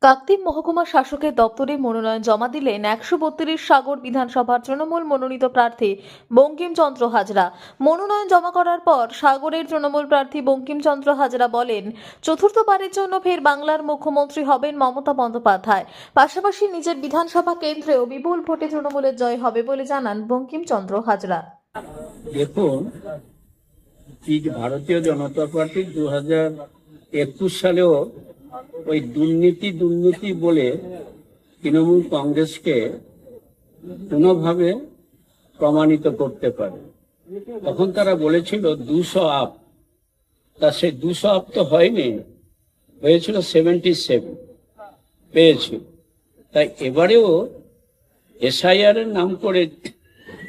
কাকদ্বীপ মহকুমা শাসকের দপ্তরে মনোনয়ন জমা দিলেন ১৩২ সাগর বিধানসভার তৃণমূল মনোনীত প্রার্থী বঙ্কিমচন্দ্র হাজরা। মনোনয়ন জমা করার পর সাগরের তৃণমূল প্রার্থী বঙ্কিমচন্দ্র হাজরা বলেন, চতুর্থবারের জন্য ফের বাংলার মুখ্যমন্ত্রী হবেন মমতা বন্দ্যোপাধ্যায়। পাশাপাশি নিজের বিধানসভা কেন্দ্রেও বিপুল ভোটে তৃণমূলের জয় হবে বলে জানান বঙ্কিমচন্দ্র হাজরা। দেখুন, ভারতীয় জনতা পার্টি 2021 সালেও ওই দুর্নীতি বলে তৃণমূল কংগ্রেসকে কোনোভাবে প্রমাণিত করতে পারে। তখন তারা বলেছিল 200 আপ, তা সে 200 আপ তো হয়নি, হয়েছিল 77 পেয়েছিল। তাই এবারেও এসআইআর এর নাম করে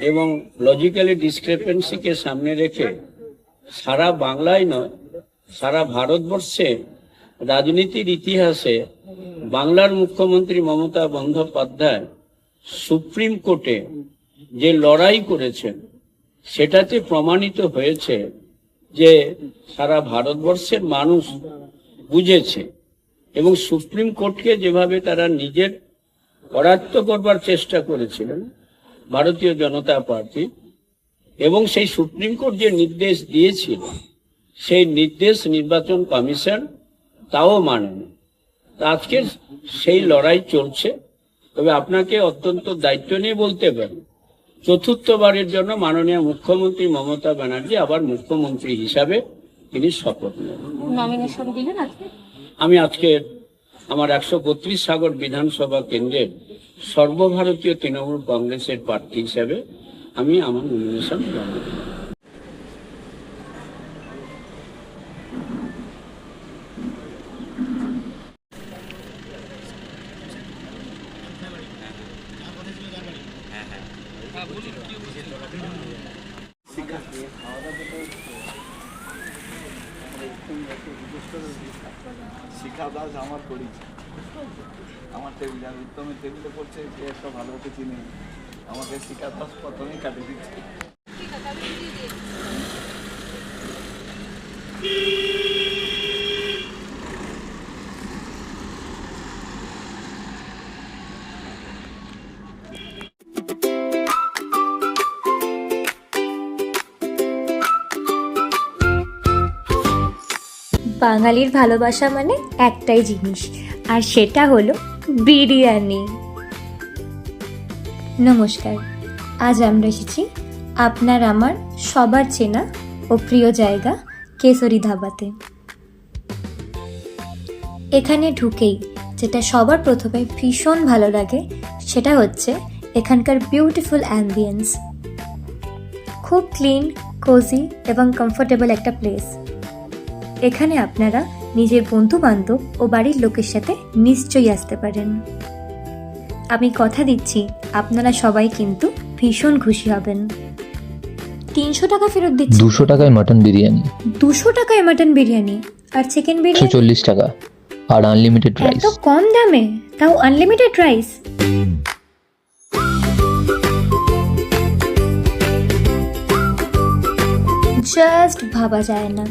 এবং লজিক্যালি ডিসক্রিপেন্সিকে সামনে রেখে সারা বাংলায় নয়, সারা ভারতবর্ষে রাজনীতির ইতিহাসে বাংলার মুখ্যমন্ত্রী মমতা বন্দ্যোপাধ্যায় সুপ্রিম কোর্টে যে লড়াই করেছেন সেটাতে প্রমাণিত হয়েছে যে সারা ভারতবর্ষের মানুষ বুঝেছে এবং সুপ্রিম কোর্টকে যেভাবে তারা নিজের করায়ত্ত করবার চেষ্টা করেছিলেন ভারতীয় জনতা পার্টি, এবং সেই সুপ্রিম কোর্ট যে নির্দেশ দিয়েছিল সেই নির্দেশ নির্বাচন কমিশন তাও মানেনি। আজকে সেই লড়াই চলছে। তবে আপনাকে অত্যন্ত দায়িত্ব নিয়ে বলতে পারি, চতুর্থবারের জন্য মাননীয় মুখ্যমন্ত্রী মমতা ব্যানার্জি আবার মুখ্যমন্ত্রী হিসাবে তিনি শপথ নেবেন। নমিনেশন দিলেন আজকে? আমি আজকে আমার 132 সাগর বিধানসভা কেন্দ্রের সর্বভারতীয় তৃণমূল কংগ্রেসের প্রার্থী হিসাবে আমি আমার নমিনেশন জমা দিলাম। শিখা দাস আমার পরিচয়, আমার টেবিল উত্তমের টেবিলে পড়ছে, যে একটা ভালো হতে চিনি, আমাকে শিখা দাস প্রথমেই কাটে দিচ্ছে। বাঙালির ভালোবাসা মানে একটাই জিনিস, আর সেটা হলো বিরিয়ানি। নমস্কার, আজ আমরা এসেছি আপনার আমার সবার চেনা ও প্রিয় জায়গা কেশরী ধাবাতে। এখানে ঢুকেই যেটা সবার প্রথমে ভীষণ ভালো লাগে সেটা হচ্ছে এখানকার বিউটিফুল অ্যাম্বিয়েন্স। খুব ক্লিন, কোজি এবং কমফোর্টেবল একটা প্লেস। এখানে আপনারা নিজের বন্ধু বান্ধব ও বাড়ির লোকের সাথে নিশ্চয়ই আসতে পারেন। আমি কথা দিচ্ছি আপনারা সবাই কিন্তু ভীষণ খুশি হবেন। 300 টাকা ফেরত দিচ্ছি। 200 টাকায় মাটন বিরিয়ানি, 200 টাকায় মাটন বিরিয়ানি আর চিকেন বিরিয়ানি 140 টাকা, আর আনলিমিটেড রাইস। এত কম দামে, তাও আনলিমিটেড রাইস। জাস্ট ভাবা যায় না।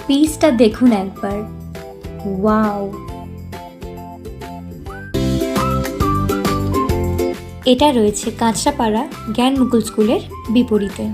পিসটা দেখুন একবার, ওয়াও! এটা রয়েছে কাঁচরাপাড়া জ্ঞান মুকুল স্কুলের বিপরীতে।